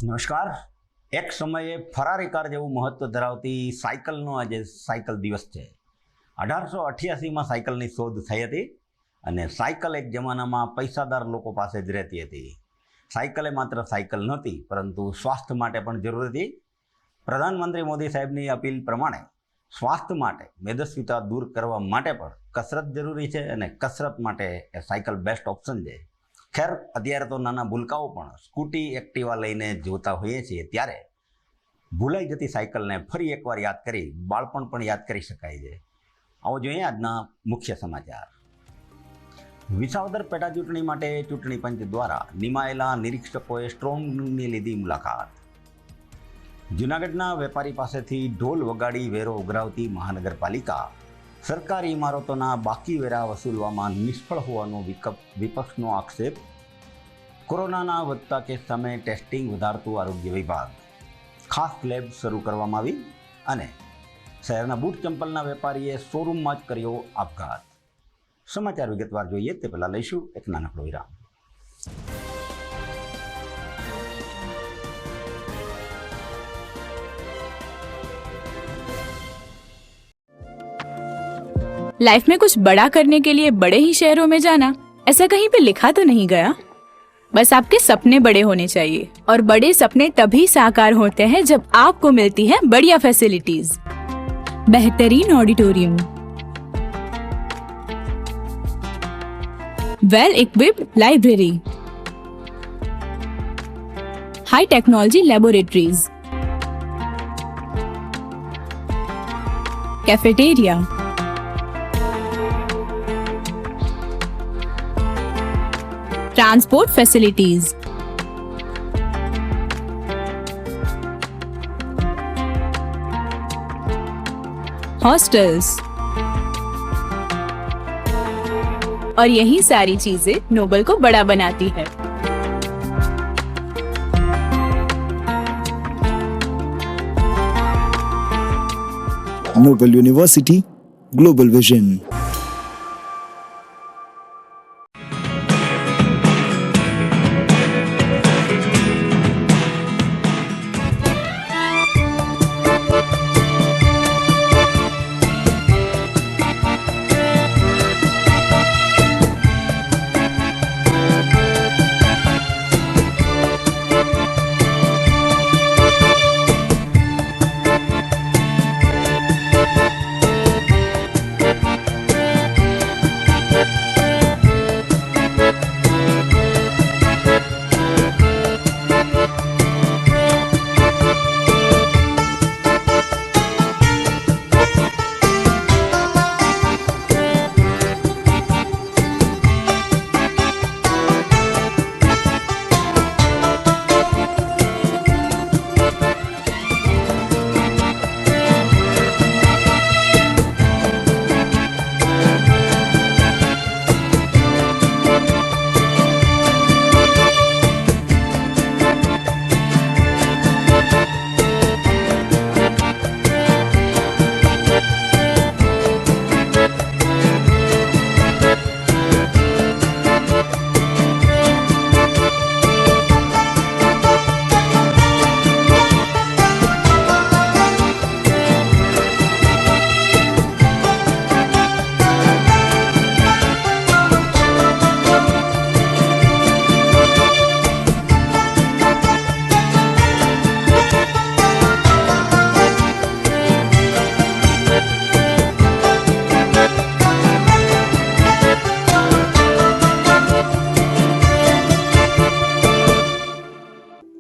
નમસ્કાર. એક સમયે ફરારી કાર જેવું મહત્વ ધરાવતી સાયકલનો આજે સાયકલ દિવસ છે. 1888માં સાયકલની શોધ થઈ હતી અને સાયકલ એક જમાનામાં પૈસાદાર લોકો પાસે જ રહેતી હતી. સાયકલ એ માત્ર સાયકલ નહોતી, પરંતુ સ્વાસ્થ્ય માટે પણ જરૂરી હતી. પ્રધાનમંત્રી મોદી સાહેબની અપીલ પ્રમાણે સ્વાસ્થ્ય માટે મેદસ્વીતા દૂર કરવા માટે પણ કસરત જરૂરી છે અને કસરત માટે એ સાયકલ બેસ્ટ ઓપ્શન છે. ખેર, અત્યારે તો નાના ભૂલકાઓ પણ સ્કૂટી એક્ટિવા લઈને જોતા હોઈએ છીએ, ત્યારે ભૂલાઈ જતી સાયકલને ફરી એકવાર યાદ કરી બાળપણ પણ યાદ કરી શકાય છે. આવો જોઈએ આજના મુખ્ય સમાચાર. વિસાવદર પેટા ચૂંટણી માટે ચૂંટણી પંચ દ્વારા નિમાયેલા નિરીક્ષકોએ સ્ટ્રોંગ રૂમની લીધી મુલાકાત. જૂનાગઢના વેપારી પાસેથી ઢોલ વગાડી વેરો ઉઘરાવતી મહાનગરપાલિકા સરકારી ઇમારતોના બાકી વેરા વસૂલવામાં નિષ્ફળ હોવાનો વિપક્ષનો આક્ષેપ. કોરોનાના વધતા કેસ સામે ટેસ્ટિંગ વધારતું આરોગ્ય વિભાગ. ખાસ લેબ શરૂ કરવામાં આવી અને શહેરના બૂટ ચંપલના વેપારીએ શોરૂમમાં જ કર્યો આપઘાત. સમાચાર વિગતવાર જોઈએ તે પહેલાં લઈશું એક નાનકડો વિરામ. लाइफ में कुछ बड़ा करने के लिए बड़े ही शहरों में जाना, ऐसा कहीं पे लिखा तो नहीं गया. बस आपके सपने बड़े होने चाहिए और बड़े सपने तभी साकार होते हैं जब आपको मिलती है बढ़िया फैसिलिटीज. बेहतरीन auditorium, well equipped library, high technology laboratories, cafeteria, transport facilities, hostels और यही सारी चीजें नोबल को बड़ा बनाती है. Noble University Global Vision.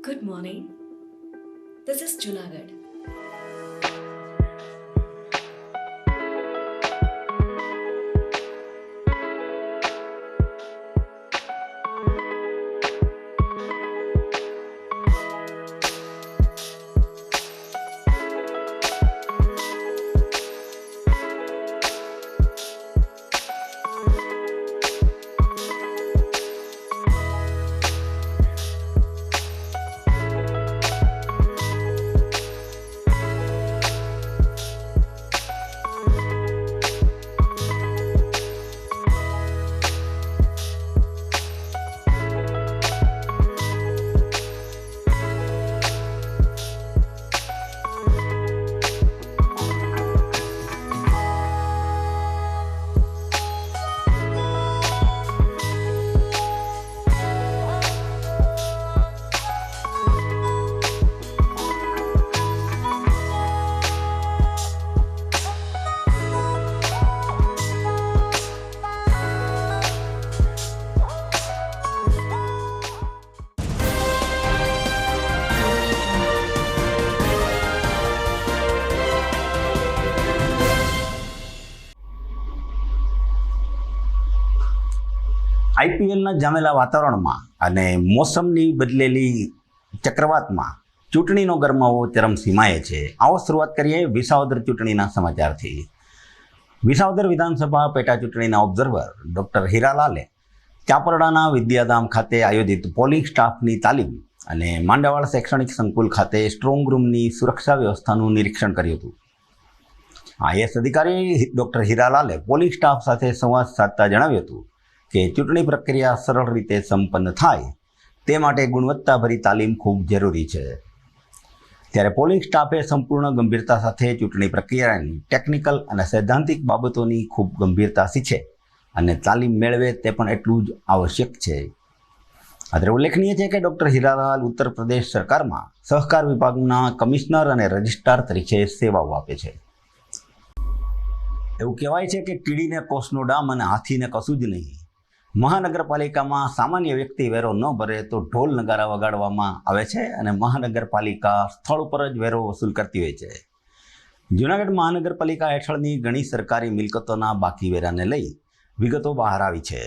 Good morning. This is Junagadh. આઈપીએલના જામેલા વાતાવરણમાં અને મોસમની બદલેલી ચક્રવાતમાં ચૂંટણીનો ગરમાવો ચરમસીમાએ છે. આવો શરૂઆત કરીએ વિસાવદર ચૂંટણીના સમાચારથી. વિસાવદર વિધાનસભા પેટા ચૂંટણીના ઓબ્ઝર્વર ડૉક્ટર હીરાલાલે ચાપરડાના વિદ્યાધામ ખાતે આયોજિત પોલિંગ સ્ટાફની તાલીમ અને માંડાવાડ શૈક્ષણિક સંકુલ ખાતે સ્ટ્રોંગ રૂમની સુરક્ષા વ્યવસ્થાનું નિરીક્ષણ કર્યું હતું. આઈએએસ અધિકારી ડૉક્ટર હીરાલાલે પોલિંગ સ્ટાફ સાથે સંવાદ સાધતા જણાવ્યું હતું કે ચૂંટણી પ્રક્રિયા સરળ રીતે સંપન્ન થાય તે માટે ગુણવત્તાભરી તાલીમ ખૂબ જરૂરી છે. ત્યારે પોલિંગ સ્ટાફે સંપૂર્ણ ગંભીરતા સાથે ચૂંટણી પ્રક્રિયાની ટેકનિકલ અને સૈદ્ધાંતિક બાબતોની ખૂબ ગંભીરતા શીખે અને તાલીમ મેળવે તે પણ એટલું જ આવશ્યક છે. અત્રે ઉલ્લેખનીય છે કે ડૉક્ટર હીરાલાલ ઉત્તર પ્રદેશ સરકારમાં સહકાર વિભાગના કમિશનર અને રજિસ્ટ્રાર તરીકે સેવાઓ આપે છે. એવું કહેવાય છે કે કીડીને કોસનો ડામ અને હાથીને કશું જ નહીં. મહાનગરપાલિકામાં સામાન્ય વ્યક્તિ વેરો ન ભરે તો ઢોલ નગારા વગાડવામાં આવે છે અને મહાનગરપાલિકા સ્થળ ઉપર જ વેરો વસૂલ કરતી હોય છે. જૂનાગઢ મહાનગરપાલિકા હેઠળની ઘણી સરકારી મિલકતોના બાકી વેરાને લઈ વિગતો બહાર આવી છે,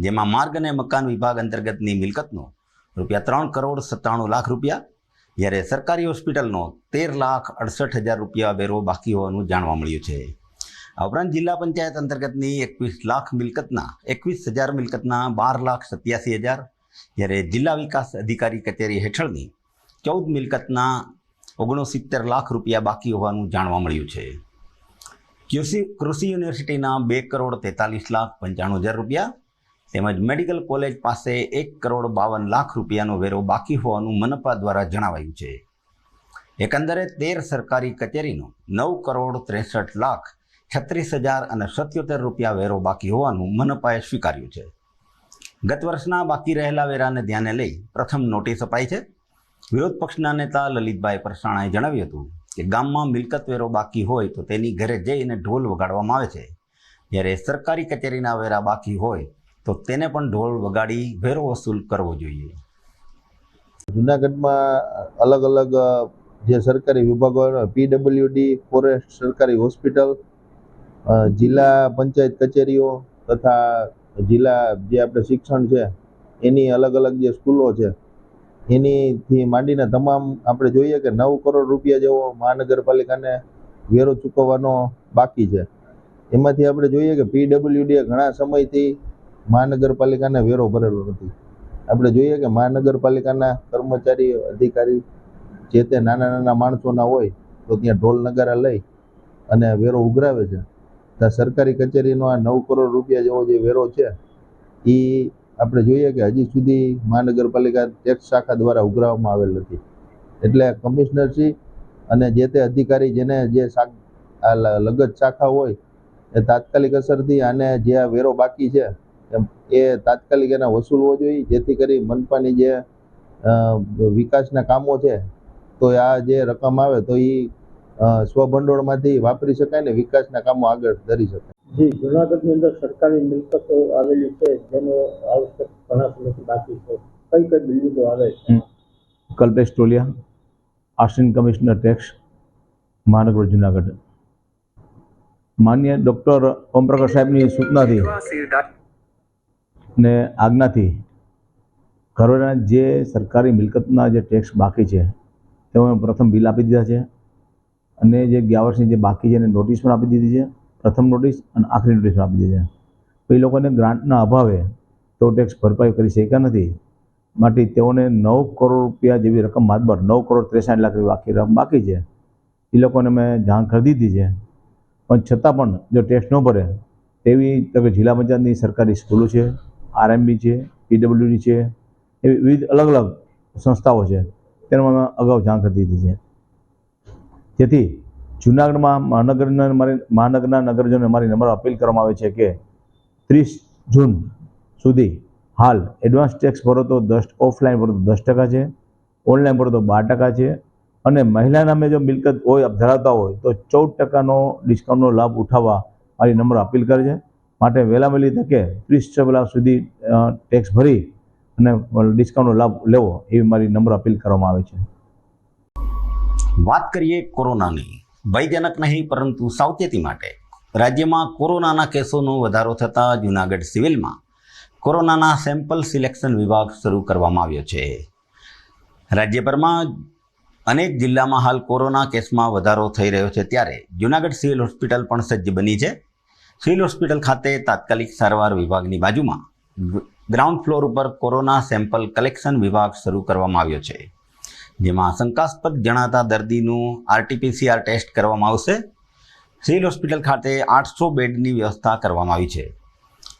જેમાં માર્ગ અને મકાન વિભાગ અંતર્ગતની મિલકતનો ₹3,97,00,000 રૂપિયા, જ્યારે સરકારી હોસ્પિટલનો ₹13,68,000 વેરો બાકી હોવાનું જાણવા મળ્યું છે. આ ઉપરાંત જિલ્લા પંચાયત અંતર્ગતની 21 લાખ મિલકતના 21,000 મિલકતના ₹12,87,000, જ્યારે જિલ્લા વિકાસ અધિકારી કચેરી હેઠળની 14 મિલકતના ₹69 લાખ બાકી હોવાનું જાણવા મળ્યું છે. કૃષિ યુનિવર્સિટીના ₹2,43,95,000 તેમજ મેડિકલ કોલેજ પાસે ₹1,52,00,000 વેરો બાકી હોવાનું મનપા દ્વારા જણાવાયું છે. એકંદરે 13 સરકારી કચેરીનો ₹9,63,36,077 વેરો બાકી હોવાનું મનપાએ સ્વીકાર્યું છે. ગત વર્ષના બાકી રહેલા વેરાને ધ્યાને લઈ પ્રથમ નોટિસ અપાઈ છે. વિરોધ પક્ષના નેતા લલિતભાઈ પરસાણાએ જણાવ્યું હતું કે ગામમાં મિલકત વેરો બાકી હોય તો તેની ઘરે જઈને ઢોલ વગાડવામાં આવે છે, જ્યારે સરકારી કચેરીના વેરા બાકી હોય તો તેને પણ ઢોલ વગાડી વેરો વસૂલ કરવો જોઈએ. જૂનાગઢમાં અલગ અલગ જે સરકારી વિભાગો પીડબ્લ્યુડી, ફોરેસ્ટ, સરકારી હોસ્પિટલ, જિલ્લા પંચાયત કચેરીઓ તથા જિલ્લા જે આપણે શિક્ષણ છે એની અલગ અલગ જે સ્કૂલો છે એનીથી માંડીને તમામ આપણે જોઈએ કે ₹9 કરોડ જેવો મહાનગરપાલિકાને વેરો ચૂકવવાનો બાકી છે. એમાંથી આપણે જોઈએ કે પીડબ્લ્યુડીએ ઘણા સમયથી મહાનગરપાલિકાને વેરો ભરેલો નથી. આપણે જોઈએ કે મહાનગરપાલિકાના કર્મચારી, અધિકારી જે તે નાના નાના માણસોના હોય તો ત્યાં ઢોલ નગારા લઈ અને વેરો ઉઘરાવે છે. તો સરકારી કચેરીનો આ ₹9 કરોડ જેવો જે વેરો છે એ આપણે જોઈએ કે હજી સુધી મહાનગરપાલિકા ટેક્સ શાખા દ્વારા ઉઘરાવવામાં આવેલ નથી. એટલે કમિશનરશ્રી અને જે તે અધિકારી જેને જે લગત શાખા હોય એ તાત્કાલિક અસરથી આને જે આ વેરો બાકી છે એ તાત્કાલિક એના વસૂલવો જોઈએ, જેથી કરી મનપાની જે વિકાસના કામો છે તો આ જે રકમ આવે તો એ સ્વભંડોળમાંથી વાપરી શકાય ને વિકાસના કામો આગળ ધરી શકાય. જી, જૂનાગઢની અંદર સરકારી મિલકતો આવેલી છે જેનો આવશ્યક ઘણા સમયથી બાકી છે. કઈ કઈ બિલ્ડિંગો આવે છે? Kalpesh Tolia, assistant commissioner tax, મહાનગર જૂનાગઢ. માન્ય ડૉક્ટર ઓમપ્રકાશ સાહેબની સૂચનાથી ને આજ્ઞાથી ઘરોના જે સરકારી મિલકતના જે ટેક્સ બાકી છે તેઓ પ્રથમ બિલ આપી દીધા છે અને જે ગયા વર્ષની જે બાકી છે એને નોટિસ પણ આપી દીધી છે. પ્રથમ નોટિસ અને આખરી નોટિસ આપી દીધી છે. એ લોકોને ગ્રાન્ટના અભાવે તેઓ ટેક્સ ભરપાઈ કરી શક્યા નથી, માટે તેઓને ₹9 કરોડ જેવી રકમ માતબર ₹9,63,00,000 બાકી રકમ બાકી છે. એ લોકોને મેં જાણ કરી દીધી છે, પણ છતાં પણ જો ટેક્સ ન ભરે તેવી જિલ્લા પંચાયતની સરકારી સ્કૂલો છે, આરએમબી છે, પીડબ્લ્યુડી છે, એવી વિવિધ અલગ અલગ સંસ્થાઓ છે તેનો મેં અગાઉ જાણ કરી દીધી છે. જેથી જૂનાગઢમાં મહાનગરના નગરજનોને મારી નમ્ર અપીલ કરવામાં આવે છે કે 30 જૂન સુધી હાલ એડવાન્સ ટેક્સ ભરો તો ઓફલાઈન ભરો તો 10% છે, ઓનલાઈન ભરો તો 12% છે અને મહિલા નામે જો મિલકત હોય ધરાવતા હોય તો 14% ડિસ્કાઉન્ટનો લાભ ઉઠાવવા મારી નમ્ર અપીલ કરે છે. માટે વહેલા વહેલી તકે 30 સુધી ટેક્સ ભરી અને ડિસ્કાઉન્ટનો લાભ લેવો એવી મારી નમ્ર અપીલ કરવામાં આવે છે. વાત કરીએ કોરોનાની. ભયજનક નહીં પરંતુ સાવચેતી માટે રાજ્યમાં કોરોનાના કેસોનો વધારો થતાં જૂનાગઢ સિવિલમાં કોરોનાના સેમ્પલ સિલેક્શન વિભાગ શરૂ કરવામાં આવ્યો છે. રાજ્યભરમાં અનેક જિલ્લામાં હાલ કોરોના કેસમાં વધારો થઈ રહ્યો છે, ત્યારે જૂનાગઢ સિવિલ હોસ્પિટલ પણ સજ્જ બની છે. સિવિલ હોસ્પિટલ ખાતે તાત્કાલિક સારવાર વિભાગની બાજુમાં ગ્રાઉન્ડ ફ્લોર ઉપર કોરોના સેમ્પલ કલેક્શન વિભાગ શરૂ કરવામાં આવ્યો છે, જેમાં શંકાસ્પદ જણાતા દર્દીનું RT-PCR ટેસ્ટ કરવામાં આવશે. સિવિલ હોસ્પિટલ ખાતે 800 બેડની વ્યવસ્થા કરવામાં આવી છે.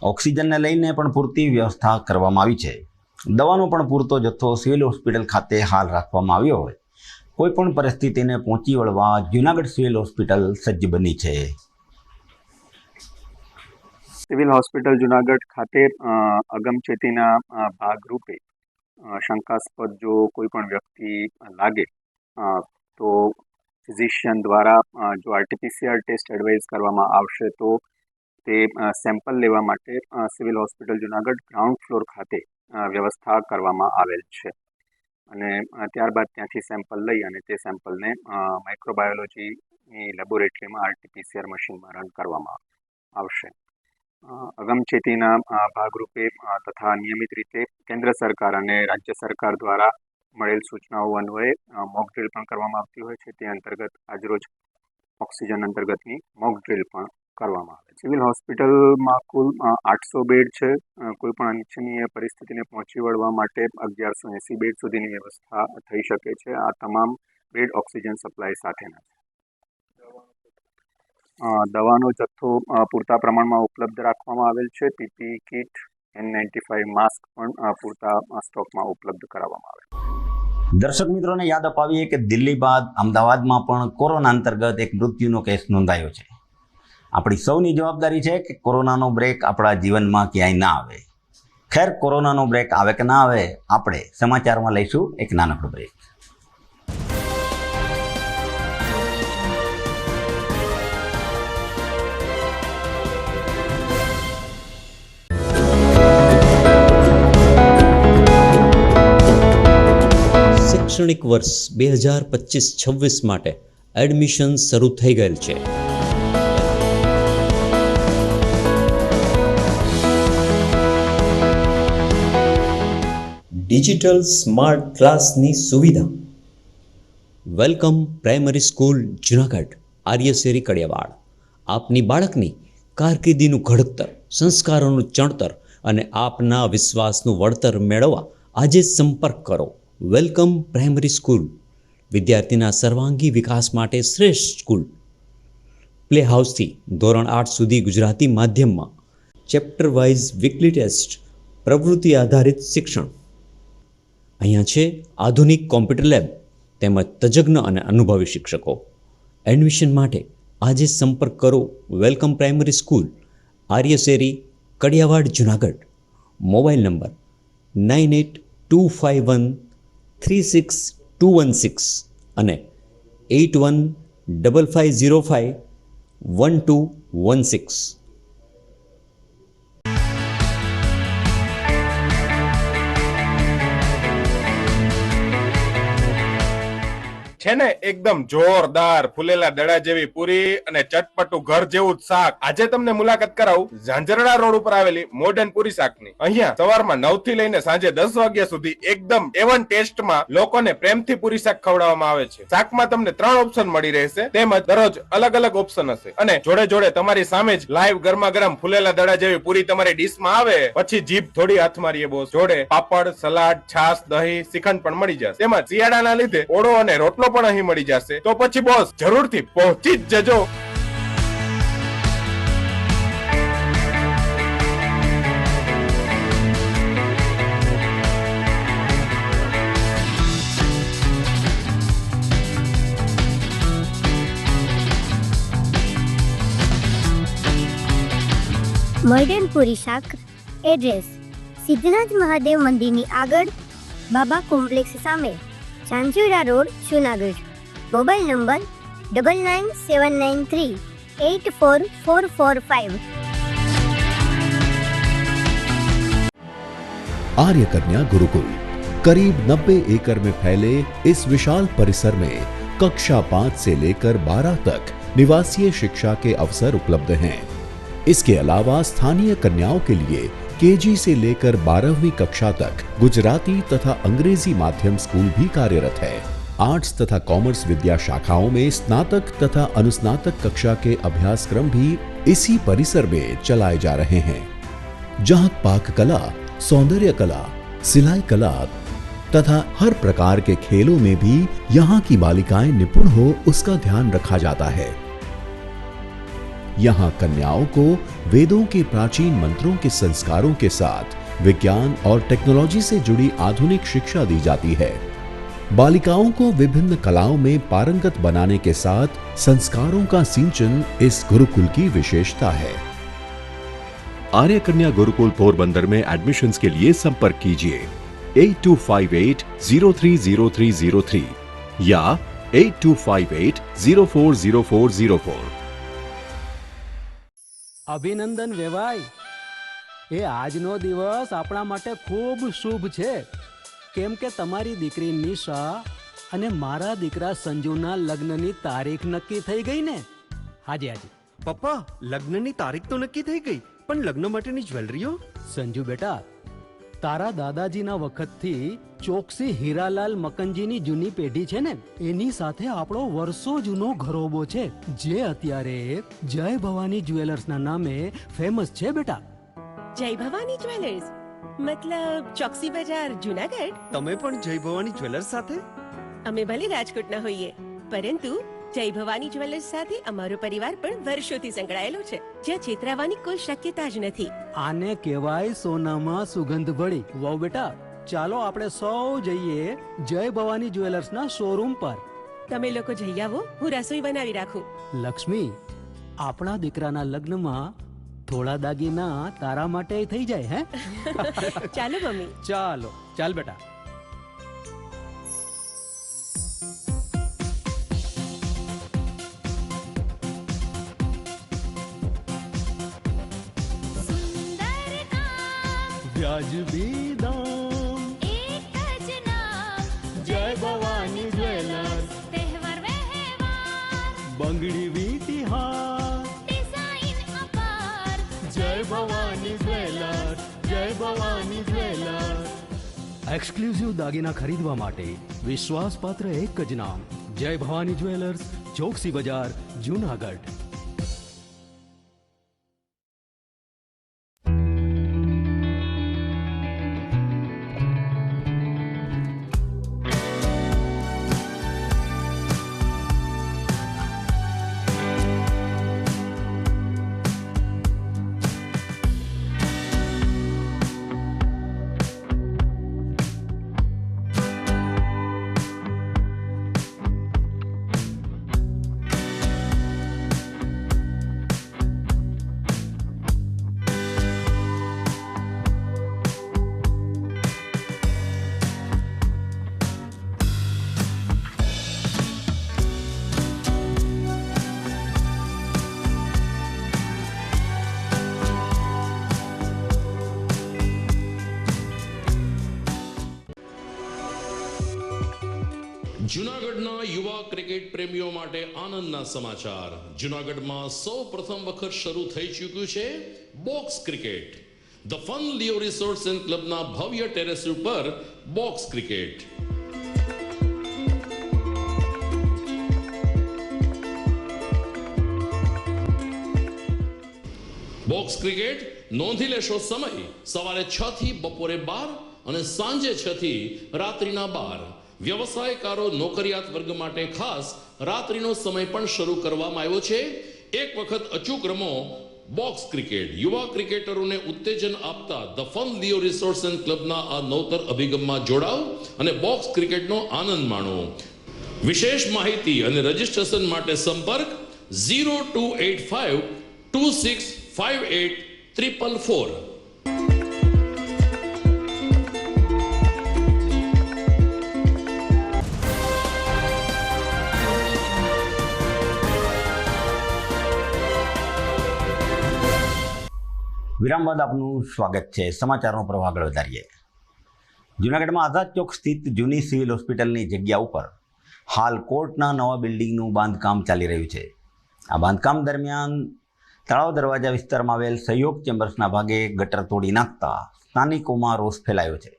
ઓક્સિજનને લઈને પણ પૂરતી વ્યવસ્થા કરવામાં આવી છે. દવાનો પણ પૂરતો જથ્થો સિવિલ હોસ્પિટલ ખાતે હાલ રાખવામાં આવ્યો હોય કોઈપણ પરિસ્થિતિને પહોંચી વળવા જૂનાગઢ સિવિલ હોસ્પિટલ સજ્જ બની છે. સિવિલ હોસ્પિટલ જુનાગઢ ખાતે અગમચેતીના ભાગરૂપે શંકાસ્પદ જો કોઈ પણ વ્યક્તિ લાગે તો ફિઝિશિયન દ્વારા જો RT-PCR ટેસ્ટ એડવાઇઝ કરવામાં આવશે તો તે સેમ્પલ લેવા માટે civil hospital Junagadh ground floor ખાતે વ્યવસ્થા કરવામાં આવેલ છે, અને ત્યારબાદ ત્યાંથી સેમ્પલ લઈ અને તે સેમ્પલને માઇક્રોબાયોલોજીની લેબોરેટરીમાં RT-PCR મશીનમાં રન કરવામાં આવશે. અગમચેતીના ભાગરૂપે તથા નિયમિત રીતે કેન્દ્ર સરકાર અને રાજ્ય સરકાર દ્વારા મળેલ સૂચનાઓ અન્વયે મોક ડ્રીલ પણ કરવામાં આવતી હોય છે. તે અંતર્ગત આજરોજ ઓક્સિજન અંતર્ગતની મોક ડ્રીલ પણ કરવામાં આવે છે. સિવિલ હોસ્પિટલમાં કુલ 800 બેડ છે. કોઈપણ અનિચ્છનીય પરિસ્થિતિને પહોંચી વળવા માટે 1180 બેડ સુધીની વ્યવસ્થા થઈ શકે છે. આ તમામ બેડ ઓક્સિજન સપ્લાય સાથેના છે. દવાનો જથ્થો પૂરતા પ્રમાણમાં ઉપલબ્ધ રાખવામાં આવેલ છે. PPE કિટ, N95 માસ્ક પણ પૂરતા સ્ટોકમાં ઉપલબ્ધ કરાવવામાં આવે છે. દર્શક મિત્રોને યાદ અપાવીએ કે દિલ્હી બાદ અમદાવાદમાં પણ કોરોના અંતર્ગત એક મૃત્યુનો કેસ નોંધાયો છે. આપણી સૌની જવાબદારી છે કે કોરોનાનો બ્રેક આપણા જીવનમાં ક્યાંય ના આવે. ખેર, કોરોનાનો બ્રેક આવે કે ના આવે, આપણે સમાચારમાં લઈશું એક નાનકડો બ્રેક. શૈક્ષણિક વર્ષ 2025-26 માટે એડમિશન શરૂ થઈ ગયેલ છે. ડિજિટલ સ્માર્ટ ક્લાસની સુવિધા. Welcome primary school Junagadh, Aryasheri Kadiyawad. આપની બાળકની કારકિર્દીનું ઘડતર, સંસ્કારોનું ચણતર અને આપના વિશ્વાસનું વળતર મેળવવા આજે સંપર્ક કરો. વેલકમ પ્રાઇમરી સ્કૂલ વિદ્યાર્થીના સર્વાંગી વિકાસ માટે શ્રેષ્ઠ સ્કૂલ. પ્લે હાઉસથી ધોરણ 8 સુધી ગુજરાતી માધ્યમમાં ચેપ્ટર વાઇઝ વીકલી ટેસ્ટ, પ્રવૃત્તિ આધારિત શિક્ષણ. અહીંયા છે આધુનિક કોમ્પ્યુટર લેબ તેમજ તજજ્ઞ અને અનુભવી શિક્ષકો. એડમિશન માટે આજે સંપર્ક કરો. Welcome primary school, Aryasheri Kadiyawad, Junagadh. Mobile number 9825136216 અને 8155051216. છે ને એકદમ જોરદાર ફૂલેલા દડા જેવી પૂરી અને ચટપટું ઘર જેવું જ શાક. આજે તમને મુલાકાત કરાવું ઝાંઝરડા રોડ ઉપર આવેલી મોડર્ન પૂરી શાકની. અહીંયા સવારમાં 9 થી લઈને સાંજે 10 વાગ્યા સુધી એકદમ A1 ટેસ્ટમાં લોકોને પ્રેમથી પૂરી શાક ખવડાવવામાં આવે છે. શાકમાં તમને 3 ઓપ્શન મળી રહેશે, તેમજ દરરોજ અલગ અલગ ઓપ્શન હશે, અને જોડે જોડે તમારી સામે જ લાઈવ ગરમા ગરમ ફૂલેલા દડા જેવી પૂરી તમારી ડીશમાં આવે પછી જીભ થોડી હાથ મારીએ બોસ. જોડે પાપડ, સલાડ, છાશ, દહીં, શ્રીખંડ પણ મળી જશે. તેમજ શિયાળાના લીધે ઓળો અને રોટલો પણ અહીં મળી જશે. તો પછી બોસ જરૂરથી પહોંચી જ જજો. મોડર્ન પૂરી શાક. એડ્રેસ સિદ્ધનાથ મહાદેવ મંદિરની આગળ, બાબા કોમ્પ્લેક્સ સામે, Chanchuda road, Junagadh. Mobile number 9979384445. Arya Kanya Gurukul करीब 90 एकड़ में फैले इस विशाल परिसर में कक्षा 5 से लेकर 12 तक निवासीय शिक्षा के अवसर उपलब्ध हैं. इसके अलावा स्थानीय कन्याओं के लिए केजी से लेकर 12वीं कक्षा तक गुजराती तथा अंग्रेजी माध्यम स्कूल भी कार्यरत है। आर्ट्स तथा कॉमर्स विद्या शाखाओं में स्नातक तथा अनुस्नातक कक्षा के अभ्यासक्रम भी इसी परिसर में चलाए जा रहे हैं, जहां पाक कला, सौंदर्य कला, सिलाई कला तथा हर प्रकार के खेलों में भी यहाँ की बालिकाएं निपुण हो उसका ध्यान रखा जाता है। यहाँ कन्याओं को वेदों के प्राचीन मंत्रों के संस्कारों के साथ विज्ञान और टेक्नोलॉजी से जुड़ी आधुनिक शिक्षा दी जाती है। बालिकाओं को विभिन्न कलाओं में पारंगत बनाने के साथ संस्कारों का सिंचन इस गुरुकुल की विशेषता है। आर्य कन्या गुरुकुल पोरबंदर में एडमिशन्स के लिए संपर्क कीजिए 8258030303 या 8258040404। અભિનંદન વેવાઈ, એ આજનો દિવસ આપણા માટે ખૂબ શુભ છે, કેમ કે તમારી દીકરી નિશા અને મારા દીકરા સંજુના લગ્નની તારીખ નક્કી થઈ ગઈ ને? હાજી હાજી પપ્પા, લગ્નની તારીખ તો નક્કી થઈ ગઈ, પણ લગ્ન માટેની જ્વેલરીઓ? સંજુ બેટા, તારા દાદાજીના વખતથી ચોકસી હીરાલાલ મકનજીની જૂની પેઢી છે ને, એની સાથે આપણો વર્ષો જૂનો ઘરોબો છે, જે અત્યારે જય ભવાની જ્વેલર્સના નામે ફેમસ છે બેટા. જય ભવાની જ્વેલર્સ મતલબ ચોકસી બજાર જુનાગઢ? તમે પણ જય ભવાની જ્વેલર્સ સાથે? અમે ભલે રાજકોટના હોઈએ, પરંતુ જય ભવાની જ્વેલર્સ સાથે અમારો પરિવાર પણ વર્ષોથી સંકળાયેલો છે, જ્યાં છેતરાવાની કોઈ શક્યતા જ નથી. આને કહેવાય સોનામાં સુગંધ ભળી. વાવ બેટા, ચાલો આપણે સૌ જઈએ જય ભવાની જ્વેલર્સના શોરૂમ પર. તમે લોકો જઈ આવો, હું રસોઈ બનાવી રાખું. લક્ષ્મી, આપણા દીકરાના લગ્નમાં થોડા દાગીના તારા માટે થઈ જાય હે? ચાલો મમ્મી. ચાલો ચાલ બેટા. વ્યાજબી દામ, એક જ નામ, જય ભવાની જ્વેલર્સ. તહેવાર વ્યવહાર, બંગડી વીટી હાર, ડિઝાઇન અપાર, જય ભવાની જ્વેલર્સ, જય ભવાની જ્વેલર્સ. એક્સક્લુઝિવ દાગીના ખરીદવા માટે વિશ્વાસપાત્ર એક જ નામ, જય ભવાની જ્વેલર્સ, ચોકસી બજાર, જુનાગઢ. જૂનાગઢના યુવા ક્રિકેટ પ્રેમીઓ માટે આનંદના સમાચાર. જૂનાગઢમાં સૌ પ્રથમ વખત શરૂ થઈ ચૂક્યું છે box cricket. The fun Leo resorts and ક્લબના ભવ્ય ટેરેસ ઉપર બોક્સ ક્રિકેટ. બોક્સ ક્રિકેટ નોંધી લેશો સમય સવારે 6 થી બપોરે 12 અને સાંજે 6 થી રાત્રિના 12. વ્યવસાયકારો નોકરિયાત વર્ગ માટે ખાસ રાત્રિનો સમય પણ શરૂ કરવામાં આવ્યો છે. એક વખત અચૂક રમો બોક્સ ક્રિકેટ. યુવા ક્રિકેટરોને ઉત્તેજન આપતા the fun Leo resorts and ક્લબના આ નવતર અભિગમમાં જોડાઓ અને બોક્સ ક્રિકેટનો આનંદ માણો. વિશેષ માહિતી અને રજીસ્ટ્રેશન માટે સંપર્ક 0285 2658 444. વિરામ બાદ આપનું સ્વાગત છે. સમાચારનો પ્રવાહ આગળ વધારીએ. જૂનાગઢમાં આઝાદ ચોક સ્થિત જૂની સિવિલ હોસ્પિટલની જગ્યા ઉપર હાલ કોર્ટના નવા બિલ્ડિંગનું બાંધકામ ચાલી રહ્યું છે. આ બાંધકામ દરમિયાન તળાવ દરવાજા વિસ્તારમાં આવેલ સહયોગ ચેમ્બર્સના ભાગે ગટર તોડી નાખતા સ્થાનિકોમાં રોષ ફેલાયો છે.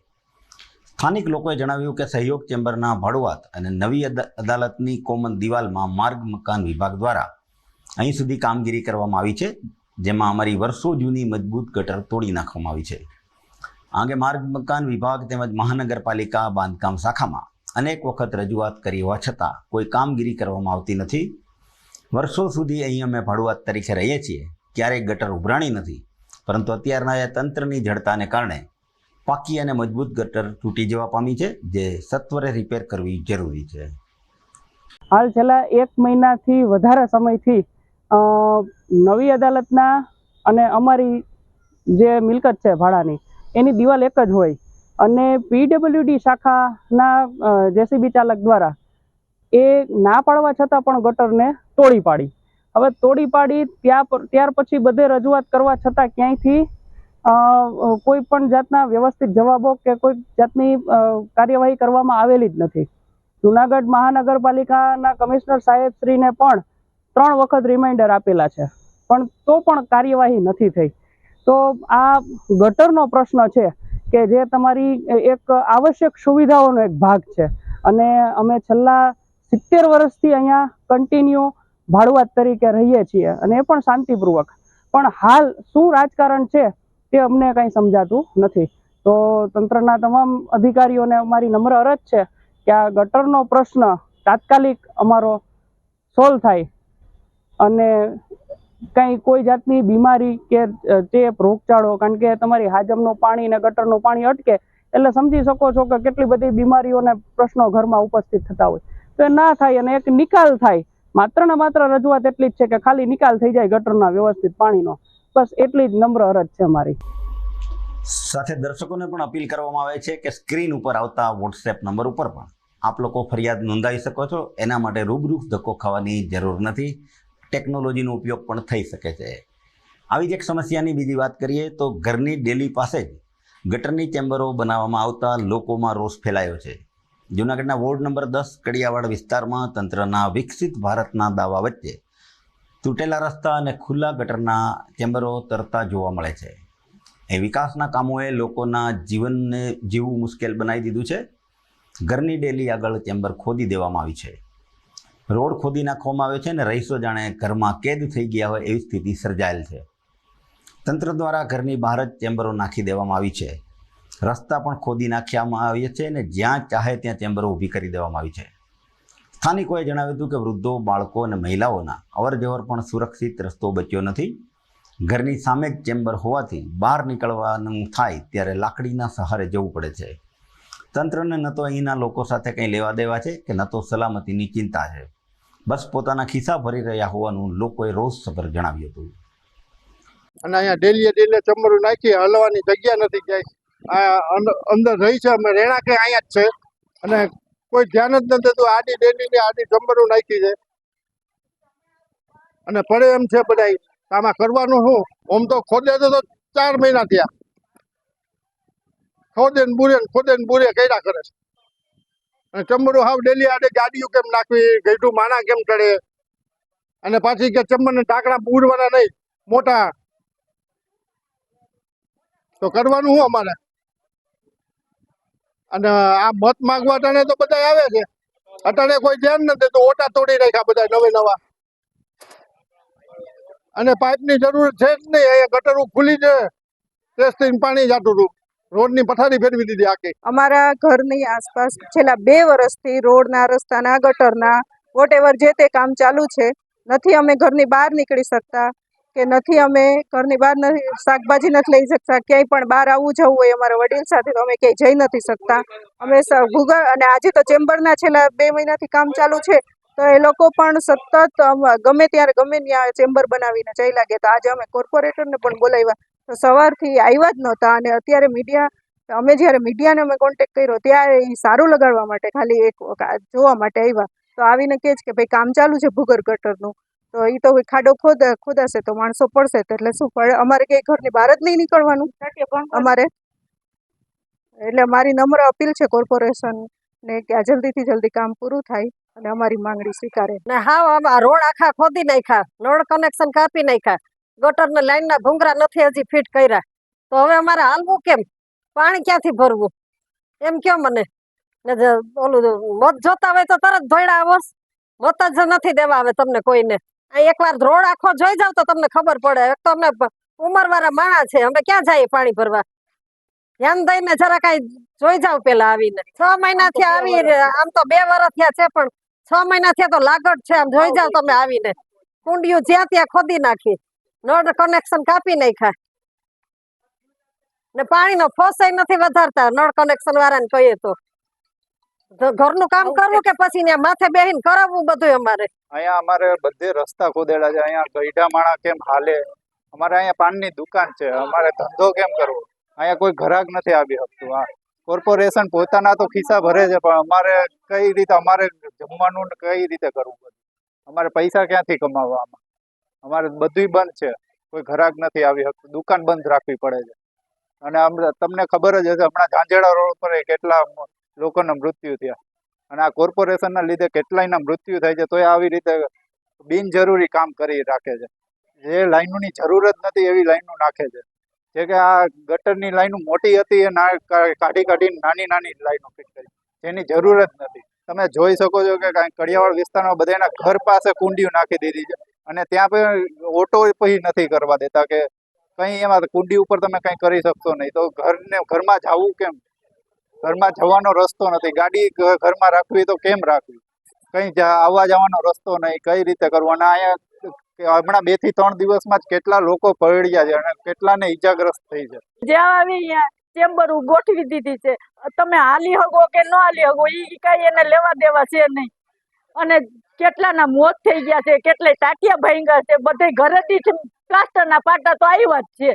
સ્થાનિક લોકોએ જણાવ્યું કે સહયોગ ચેમ્બરના ભાડુઆત અને નવી અદાલતની કોમન દિવાલમાં માર્ગ મકાન વિભાગ દ્વારા અહીં સુધી કામગીરી કરવામાં આવી છે, જેમાં અમારી વર્ષો જૂની મજબૂત ગટર તોડી નાખવામાં આવી છે. આ અંગે માર્ગ મકાન વિભાગ તેમજ મહાનગરપાલિકા બાંધકામ શાખામાં અનેક વખત રજૂઆત કરી હોવા છતાં કોઈ કામગીરી કરવામાં આવતી નથી. વર્ષો સુધી અહીં અમે ભાડુઆત તરીકે રહીએ છીએ, ક્યારેય ગટર ઉભરાણી નથી, પરંતુ અત્યારના તંત્રની જડતાને કારણે પાકી અને મજબૂત ગટર તૂટી જવા પામી છે, જે સત્વરે રિપેર કરવી જરૂરી છે. હાલ છેલ્લા 1 મહિનાથી વધારે સમયથી નવી અદાલતના અને અમારી જે મિલકત છે ભાડાની એની દિવાલ એક જ હોય અને પીડબ્લ્યુડી શાખાના જેસીબી ચાલક દ્વારા એ ના પાડવા છતાં પણ ગટરને તોડી પાડી. હવે તોડી પાડી ત્યાર પછી બધે રજૂઆત કરવા છતાં ક્યાંયથી કોઈ પણ જાતના વ્યવસ્થિત જવાબો કે કોઈ જાતની કાર્યવાહી કરવામાં આવેલી જ નથી. જૂનાગઢ મહાનગરપાલિકાના કમિશનર સાહેબશ્રીને પણ 3 વખત રિમાઇન્ડર આપેલા છે, પણ તો પણ કાર્યવાહી નથી થઈ. તો આ ગટરનો પ્રશ્ન છે કે જે તમારી એક આવશ્યક સુવિધાઓનો એક ભાગ છે અને અમે છેલ્લા 70 વર્ષથી અહીંયા કન્ટિન્યુ ભાડુઆત તરીકે રહીએ છીએ અને એ પણ શાંતિપૂર્વક. પણ હાલ શું રાજકારણ છે તે અમને કંઈ સમજાતું નથી. તો તંત્રના તમામ અધિકારીઓને અમારી નમ્ર અરજ છે કે આ ગટરનો પ્રશ્ન તાત્કાલિક અમારો સોલ્વ થાય અને કંઈ કોઈ જાતની બીમારી કે ચેપ રોગચાળો, કારણ કે તમારી હાજમનું પાણી ને ગટરનું પાણી અટકે એટલે સમજી શકો છો કે કેટલી બધી બીમારીઓને પ્રશ્નો ઘરમાં ઉપસ્થિત થતા હોય. તો એ ના થાય અને એક નિકાલ થાય. માત્ર ને માત્ર રજૂઆત એટલી જ છે કે ખાલી નિકાલ થઈ જાય ગટરના વ્યવસ્થિત પાણીનો, બસ એટલી જ નમ્ર અરજ છે મારી. સાથે દર્શકોને પણ અપીલ કરવામાં આવે છે કે સ્ક્રીન ઉપર આવતા વોટ્સએપ નંબર ઉપર પણ આપ લોકો ફરિયાદ નોંધાવી શકો છો. એના માટે રૂબરૂ ધક્કો ખાવાની જરૂર નથી, ટેકનોલોજીનો ઉપયોગ પણ થઈ શકે છે. આવી જ એક સમસ્યાની બીજી વાત કરીએ તો ઘરની ડેલી પાસે જ ગટરની ચેમ્બરો બનાવવામાં આવતા લોકોમાં રોષ ફેલાયો છે. જૂનાગઢના વોર્ડ નંબર 10 કડિયાવાડ વિસ્તારમાં તંત્રના વિકસિત ભારતના દાવા વચ્ચે તૂટેલા રસ્તા અને ખુલ્લા ગટરના ચેમ્બરો તરતા જોવા મળે છે. એ વિકાસના કામોએ લોકોના જીવનને જીવવું મુશ્કેલ બનાવી દીધું છે. ઘરની ડેલી આગળ ચેમ્બર ખોદી દેવામાં આવી છે, રોડ ખોદી નાખવામાં આવ્યો છે અને રહીશો જાણે ઘરમાં કેદ થઈ ગયા હોય એવી સ્થિતિ સર્જાયેલ છે. તંત્ર દ્વારા ઘરની બહાર જ ચેમ્બરો નાખી દેવામાં આવી છે. રસ્તા પણ ખોદી નાખવામાં આવ્યા છે અને જ્યાં ચાહે ત્યાં ચેમ્બરો ઊભી કરી દેવામાં આવી છે. સ્થાનિકોએ જણાવ્યું હતું કે વૃદ્ધો, બાળકો અને મહિલાઓના અવરજવર પણ સુરક્ષિત રસ્તો બચ્યો નથી. ઘરની સામે જ ચેમ્બર હોવાથી બહાર નીકળવાનું થાય ત્યારે લાકડીના સહારે જવું પડે છે. તંત્રને ન તો અહીંના લોકો સાથે કંઈ લેવા દેવા છે કે ન તો સલામતીની ચિંતા છે. બસ પોતાના ખિસ્સા ભરી રહ્યા હોવાનું લોકોએ રોષસભર જણાવ્યું હતું. અને અહીંયા ડેલીએ ચંબરું નાખી હલવાની જગ્યા નથી ક્યાંય. અંદર રહી છે અમે રહેણાંકે અહીંયા જ છે અને કોઈ ધ્યાન જ નથી દેતું. આડી ડેલીને આડી ચંબરું નાખી છે અને પડે એમ છે બધાય. આમાં કરવાનું શું? આમ તો ખોદે તો 4 મહિના થયા, ખોદે ને બુરે કર્યા કરે છે. અને ચંબરું હાવ ડેલી આડે ગાડીઓ કેમ નાખવી, ગઈઢું માણા કેમ ચડે અને પાછી કે ચંબરને ટાંકણા પૂરવાના નહીં મોટા, તો કરવાનું શું અમારે? અને આ મત માગવા અટાણે તો બધા આવે છે, અટાણે કોઈ ધ્યાન નથી તો ઓટા તોડી નાખ્યા બધા નવા. અને પાઇપની જરૂર છે જ નહીં. અહીંયા ગટરો ખુલી છે, ટેસ્ટિંગ પાણી જાતું હતું, રોડની પથારી ફેરવી દીધી આખી. અમારા ઘરની આસપાસ છેલ્લા 2 વર્ષથી રોડના, રસ્તાના, ગટરના વોટેવર જે તે કામ ચાલુ છે. નથી અમે ઘરની બહાર નીકળી શકતા કે નથી અમે ઘરની બહાર શાકભાજી નથી લઈ શકતા. ક્યાંય પણ બહાર આવવું જવું હોય અમારા વડીલ સાથે તો અમે ક્યાંય જઈ નથી શકતા. અમે ગૂગલ અને આજે તો ચેમ્બરના છેલ્લા 2 મહિનાથી કામ ચાલુ છે તો એ લોકો પણ સતત ગમે ત્યારે ગમે ત્યાં ચેમ્બર બનાવીને ચાલ્યા ગયા. તો આજે અમે કોર્પોરેટરને પણ બોલાવ્યા તો સવારથી આવ્યા જ નહોતા. અને અત્યારે જ્યારે મીડિયાને અમે કોન્ટેક્ટ કર્યો ત્યારે એ સારું લગાડવા માટે ખાલી એક જોવા માટે આવ્યા. તો આવીને કહે છે કે ભાઈ કામ ચાલુ છે ભૂગર્ભ ગટરનું, તો એ તો ખાડો ખોદાશે તો માણસો પડશે તો એટલે શું પડે? અમારે કંઈ ઘરની બહાર જ નહીં નીકળવાનું અમારે. એટલે મારી નમ્ર અપીલ છે કોર્પોરેશનને કે આ જલ્દીથી જલ્દી કામ પૂરું થાય અને અમારી માંગણી સ્વીકારે. ને હા રોડ આખા ખોદી નાખ્યા, રોડ કનેક્શન કાપી નાખ્યા. ગટરના લાઈનના ભૂંગરા નથી હજી ફિટ કર્યા, તો હવે અમારે હાલવું કેમ? પાણી ક્યાંથી ભરવું એમ કયો મને. ને ઓલું મત જોતા હોય તો તરત ધોઈડા આવો, મત જ નથી દેવા આવે તમને કોઈને. એકવાર રોડ આખો જોઈ જાવ તો તમને ખબર પડે. એક તો અમે ઉંમરવાળા માણસ છે, અમે ક્યાં જઈએ પાણી ભરવા? ધ્યાન દઈને જરા કઈ જોઈ જાવ પેલા આવીને. 6 મહિનાથી આવી, આમ તો 2 વર્ષ થયા છે, પણ 6 મહિનાથી તો લાગત છે. આમ જોઈ જાવ તમે આવીને. કુંડિયું જ્યાં ત્યાં ખોદી નાખી, નળ કનેક્શન કાપી નાખ્યા, ને પાણીનો ફોસાઈ નથી વધારતા નળ કનેક્શન વાળાને કહીએ તો. ઘરનું કામ કરવું કે પછી ત્યાં માથે બેહીને કરાવવું બધું અમારે. અહીંયા અમારે બધે રસ્તા ખોદેલા છે. અહીંયા ગઈઢા માણા કેમ હાલે? અમારે અહીંયા પાનની દુકાન છે, અમારે ધંધો કેમ કરવો? અહીંયા કોઈ ગ્રાહક નથી આવી શકતું. આ કોર્પોરેશન પોતાના તો ખિસ્સા ભરે છે, પણ અમારે કઈ રીતે અમારે જમવાનું કઈ રીતે કરવું બધું? અમારે પૈસા ક્યાંથી કમાવવા? આમાં અમારે બધું બંધ છે, કોઈ ગ્રાહક નથી આવી શકતું, દુકાન બંધ રાખવી પડે છે. અને તમને ખબર જ હશે, હમણાં ઝાંઝેડા રોડ પર કેટલા લોકોના મૃત્યુ થયા, અને આ કોર્પોરેશનના લીધે કેટલાયના મૃત્યુ થાય છે, તોય આવી રીતે બિનજરૂરી કામ કરી રાખે છે. જે લાઈનોની જરૂર જ નથી એવી લાઈનો નાખે છે. જે કે આ ગટરની લાઈનો મોટી હતી એ કાઢીને નાની નાની લાઈનો ફિટ કરી, જેની જરૂર જ નથી. તમે જોઈ શકો છો કે કડિયાવાડ વિસ્તારમાં બધાના ઘર પાસે કુંડીઓ નાખી દીધી છે, અને ત્યાં પણ ઓટો પછી નથી કરવા દેતા કે કંઈ એમાં કુંડી ઉપર તમે કંઈ કરી શકશો નહીં. તો ઘરમાં જવું કેમ? ઘરમાં જવાનો રસ્તો નથી, ગાડી ઘરમાં રાખવી તો કેમ રાખવી? કંઈ આવવા જવાનો રસ્તો નહીં, કઈ રીતે કરવું? અને અહીંયા હમણાં 2 થી 3 દિવસમાં જ કેટલા લોકો પલળ્યા છે અને કેટલાને ઈજાગ્રસ્ત થઈ છે. જ્યાં આવી ચેમ્બર ગોઠવી દીધી છે, તમે હાલી હગો કે ન હાલી હગો એ કઈ એને લેવા દેવા છે નહીં. અને કેટલાના મોત થઈ ગયા છે, કેટલાય ટાંટિયા ભાંગ્યા છે, બધે ઘરેથી પ્લાસ્ટરના પાટા તો આવ્યા જ છે,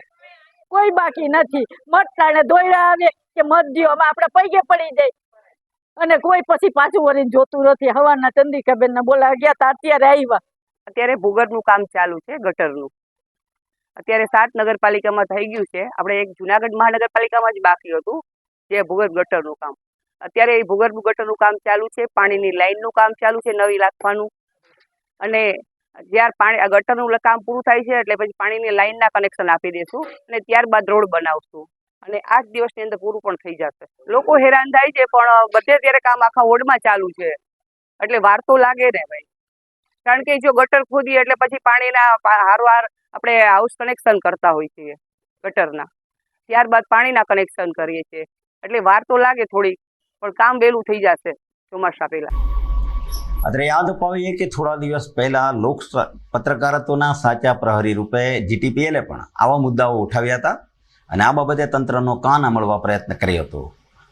કોઈ બાકી નથી. મત ટાણે દોડ્યા આવે કે મત દો, આપણે પૈગે પડી જાય, અને કોઈ પછી પાછું વળીને જોતું નથી. હવાના ચંદ્રિકાબેન ને બોલાવા ગયા હતા, અત્યારે આવ્યા. અત્યારે ભૂગર્ભનું કામ ચાલુ છે, ગટરનું. અત્યારે 7 નગરપાલિકામાં થઈ ગયું છે. આપણે એક જુનાગઢ મહાનગરપાલિકામાં જ બાકી હતું જે ભૂગર્ભ ગટરનું કામ. અત્યારે એ ભૂગર્ભ ગટરનું કામ ચાલુ છે, પાણીની લાઈનનું કામ ચાલુ છે, નવી નાખવાનું. અને જ્યારે પાણી આ ગટરનું કામ પૂરું થાય છે એટલે પછી પાણીની લાઈનના કનેક્શન આપી દઈશું, અને ત્યારબાદ રોડ બનાવશું, અને 8 દિવસની અંદર પૂરું પણ થઈ જશે. લોકો હેરાન થાય છે, પણ બધે અત્યારે કામ આખા વોર્ડમાં ચાલુ છે, એટલે વાર તો લાગે ને ભાઈ. કારણ કે જો ગટર ખોદીએ એટલે પછી પાણીના હારવાર આપણે હાઉસ કનેક્શન કરતા હોય છીએ ગટરના, ત્યારબાદ પાણીના કનેક્શન કરીએ છીએ, એટલે વાર તો લાગે થોડી, પણ કામ વહેલું થઈ જશે ચોમાસા પહેલા. અત્રે યાદ અપાવીએ કે થોડા દિવસ પહેલા પત્રકારત્વના સાચા પ્રહરી રૂપે જીટીપીએલે પણ આવા મુદ્દાઓ ઉઠાવ્યા હતા, અને આ બાબતે તંત્રનો કાન આંબળવા પ્રયત્ન કર્યો હતો.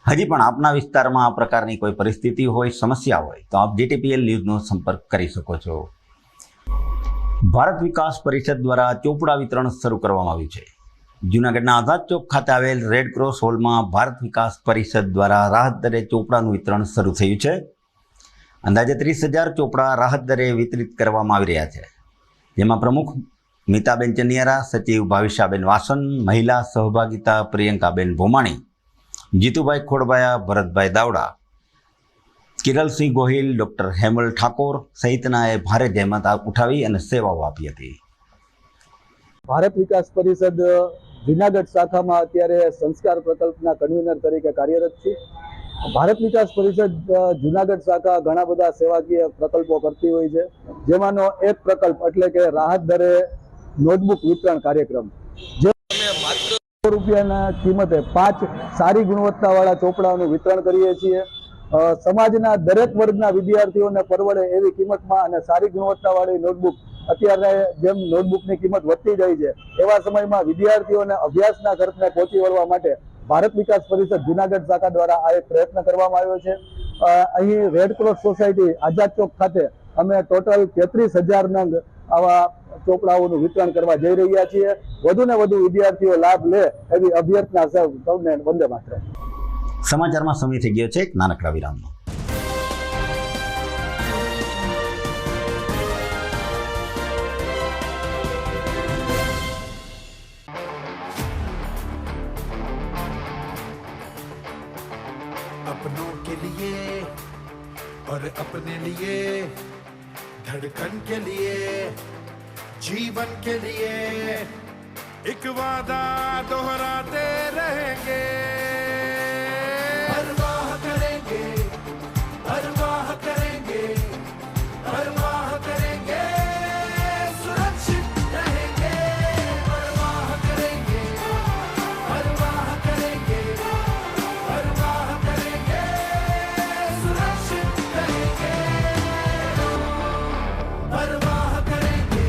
હજી પણ આપના વિસ્તારમાં આ પ્રકારની કોઈ પરિસ્થિતિ હોય, સમસ્યા હોય, તો આપ જીટીપીએલ ન્યૂઝનો સંપર્ક કરી શકો છો. ભારત વિકાસ પરિષદ દ્વારા ચોપડા વિતરણ શરૂ કરવામાં આવ્યું છે. જૂનાગઢના આઝાદ ચોક ખાતે આવેલ રેડ ક્રોસ હોલમાં ભારત વિકાસ પરિષદ દ્વારા રાહત દરે ચોપડાનું વિતરણ શરૂ થયું છે. અંદાજે 30,000 ચોપડા રાહત દરે વિતરિત કરવામાં આવી રહ્યા છે, જેમાં પ્રમુખ મિતાબેન ચનિયારા, સચિવ ભાવિશાબેન વાસન, મહિલા સહભાગિતા પ્રિયંકાબેન ભોમાણી, જીતુભાઈ ખોડબાયા, ભરતભાઈ દાવડા, કિરલસિંહ ગોહિલ, ડૉક્ટર હેમલ ઠાકોર સહિતનાએ ભારે જહેમત ઉઠાવી અને સેવાઓ આપી હતી. ભારત વિકાસ પરિષદ જુનાગઢ શાખામાં અત્યારે સંસ્કાર પ્રકલ્પના કન્વીનર તરીકે કાર્યરત છું. ભારત વિકાસ પરિષદ જુનાગઢ શાખા ઘણા બધા સેવાકીય પ્રકલ્પો કરતી હોય છે, જેમાંનો એક પ્રકલ્પ એટલે કે રાહત દરે નોટબુક વિતરણ કાર્યક્રમ, જે માત્ર રૂપિયાના કિંમતે 5 સારી ગુણવત્તાવાળા ચોપડાઓનું વિતરણ કરીએ છીએ. સમાજના દરેક વર્ગના વિદ્યાર્થીઓને પરવડે એવી કિંમતમાં અને સારી ગુણવત્તાવાળી નોટબુક, અત્યારે જેમ નોટબુકની કિંમત વધતી જાય છે એવા સમયમાં વિદ્યાર્થીઓને અભ્યાસના ખર્ચને પહોંચી વળવા માટે ભારત વિકાસ પરિષદ જુનાગઢ શાખા દ્વારા આ એક પ્રયત્ન કરવામાં આવ્યો છે. અહીં રેડ ક્રોસ સોસાયટી આઝાદ ચોક ખાતે અમે ટોટલ 33,000 નંગ આવા ચોપડાઓનું વિતરણ કરવા જઈ રહ્યા છીએ. વધુને વધુ વિદ્યાર્થીઓ લાભ લે એવી અભ્યર્થના સૌને વંદે માતરમ. સમાચારમાં સમય થઈ ગયો છે એક નાનકડા વિરામનો. अपनों के लिए और अपने लिए धड़कन के लिए जीवन के लिए एक वादा दोहराते रहेंगे, परवाह करेंगे, परवाह करेंगे, परवाह करेंगे, सुरक्षित रहेंगे, परवाह करेंगे, परवाह करेंगे, परवाह करेंगे, सुरक्षित रहेंगे, परवाह करेंगे।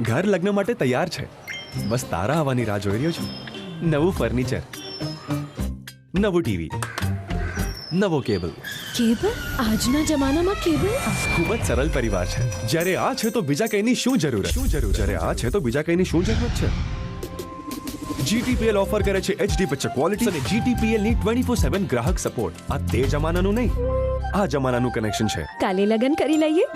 ઘર લગ્ન માટે તૈયાર છે, બસ તારા આવવાની રાહ જોઈ રહ્યો છું. નવું ફર્નિચર, નવું ટીવી, નવો કેબલ. કેબલ? આજના જમાનામાં કેબલ? ખૂબ જ સરળ પરિવાર છે. જ્યારે આ છે તો બીજા કઈની શું જરૂરત? જ્યારે આ છે તો બીજા કઈની શું જરૂરત છે? GTPL ઓફર કરે છે HD પિક્ચર ક્વોલિટી અને GTPL ની 24/7 ગ્રાહક સપોર્ટ. આ તે જમાનાનું નહીં, આ જમાનાનું કનેક્શન છે. કાલે લગન કરી લઈએ.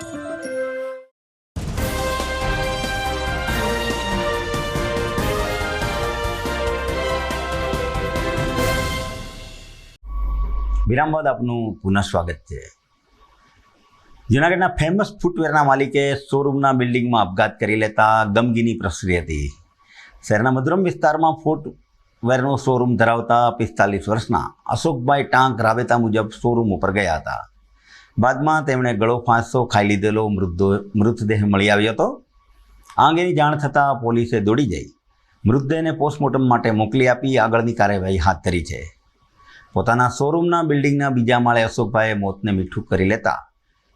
વિરામ બાદ આપનું પુનઃ સ્વાગત છે. જૂનાગઢના ફેમસ ફૂટવેરના માલિકે શોરૂમના બિલ્ડિંગમાં આપઘાત કરી લેતા ગમગીની પ્રસરી હતી. શહેરના મધુરમ વિસ્તારમાં ફૂટવેરનો શોરૂમ ધરાવતા 45 વર્ષના અશોકભાઈ ટાંક રાબેતા મુજબ શોરૂમ ઉપર ગયા હતા. બાદમાં તેમણે ગળો ફાંસો ખાઈ લીધેલો મૃતદેહ મળી આવ્યો હતો. આ અંગેની જાણ થતાં પોલીસે દોડી જઈ મૃતદેહને પોસ્ટમોર્ટમ માટે મોકલી આપી આગળની કાર્યવાહી હાથ ધરી છે. પોતાના શોરૂમના બિલ્ડિંગના બીજા માળે અશોકભાઈએ મોતને મીઠું કરી લેતા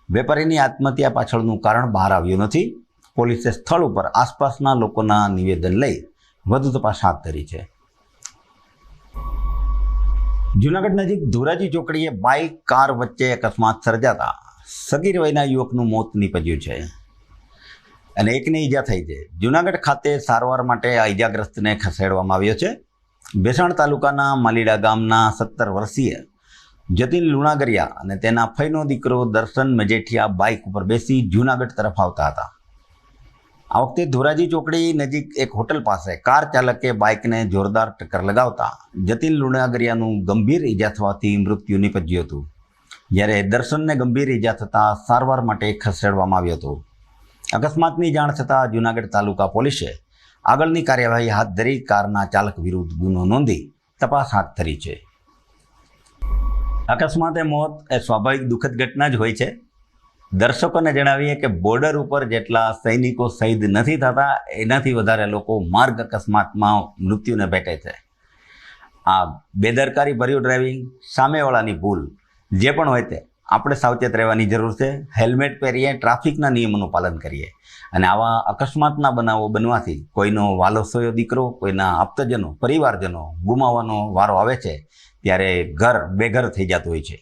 વેપારીની આત્મહત્યા પાછળનું કારણ બહાર આવ્યું નથી. પોલીસે સ્થળ ઉપર આસપાસના લોકોના નિવેદન લઈ વધુ તપાસ હાથ ધરી છે. જૂનાગઢ નજીક ધોરાજી ચોકડીએ બાઇક કાર વચ્ચે અકસ્માત સર્જાતા સગીર વયના યુવકનું મોત નીપજ્યું છે અને એકને ઈજા થઈ છે. જૂનાગઢ ખાતે સારવાર માટે આ ઈજાગ્રસ્તને ખસેડવામાં આવ્યો છે. ભેસાણ તાલુકાના માલીડા ગામના 17 વર્ષીય જતીન લુણાગરિયા અને તેના ફઈનો દીકરો દર્શન મજેઠિયા બાઇક ઉપર બેસી જૂનાગઢ તરફ આવતા હતા. આ વખતે ધોરાજી ચોકડી નજીક એક હોટલ પાસે કાર ચાલકે બાઇકને જોરદાર ટક્કર લગાવતા જતીન લુણાગરિયાનું ગંભીર ઈજા થવાથી મૃત્યુ નીપજ્યું હતું, જ્યારે દર્શનને ગંભીર ઈજા થતાં સારવાર માટે ખસેડવામાં આવ્યો હતો. અકસ્માતની જાણ થતાં જૂનાગઢ તાલુકા પોલીસે આગળની કાર્યવાહી હાથ ધરી કારના ચાલક વિરુદ્ધ ગુનો નોંધી તપાસ હાથ ધરી છે. અકસ્માતે મોત એ સ્વાભાવિક દુઃખદ ઘટના જ હોય છે. દર્શકોને જણાવીએ કે બોર્ડર ઉપર જેટલા સૈનિકો શહીદ નથી થતા એનાથી વધારે લોકો માર્ગ અકસ્માતમાં મૃત્યુને ભેટે છે. આ બેદરકારી ભર્યું ડ્રાઇવિંગ, સામેવાળાની ભૂલ, જે પણ હોય તે આપણે સાવચેત રહેવાની જરૂર છે. હેલ્મેટ પહેરીએ, ટ્રાફિકના નિયમોનું પાલન કરીએ અને આવા અકસ્માતના બનાવો બનવાથી કોઈનો વાલોસોયો દીકરો, કોઈના આપ્તજનો, પરિવારજનો ગુમાવવાનો વારો આવે છે ત્યારે ઘર બેઘર થઈ જતું હોય છે.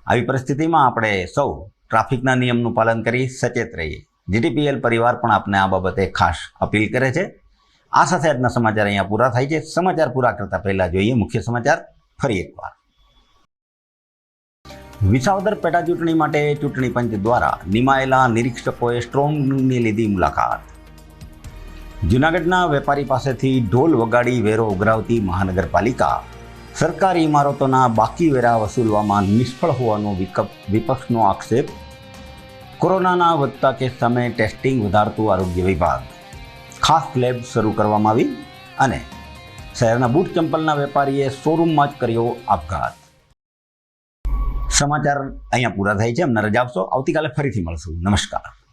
આવી પરિસ્થિતિમાં આપણે સૌ ટ્રાફિકના નિયમનું પાલન કરી સચેત રહીએ. જીટીપીએલ પરિવાર પણ આપને આ બાબતે ખાસ અપીલ કરે છે. આ સાથે આજના સમાચાર અહીંયા પૂરા થાય છે. સમાચાર પૂરા કરતા પહેલા જોઈએ મુખ્ય સમાચાર ફરી એકવાર. વિસાવદર પેટા ચૂંટણી માટે ચૂંટણી પંચ દ્વારા નિમાયેલા નિરીક્ષકોએ સ્ટ્રોંગ રૂમની લીધી મુલાકાત. જૂનાગઢના વેપારી પાસેથી ઢોલ વગાડી વેરો ઉઘરાવતી મહાનગરપાલિકા સરકારી ઇમારતોના બાકી વેરા વસૂલવામાં નિષ્ફળ હોવાનો વિપક્ષનો આક્ષેપ. કોરોનાના વધતા કેસ સામે ટેસ્ટિંગ વધારતું આરોગ્ય વિભાગ. ખાસ લેબ શરૂ કરવામાં આવી અને શહેરના બૂટ ચંપલના વેપારીએ શોરૂમમાં જ કર્યો આપઘાત. સમાચાર અહીંયા પૂરા થાય છે. અમને રજા આપશો. આવતીકાલે ફરીથી મળશું. નમસ્કાર.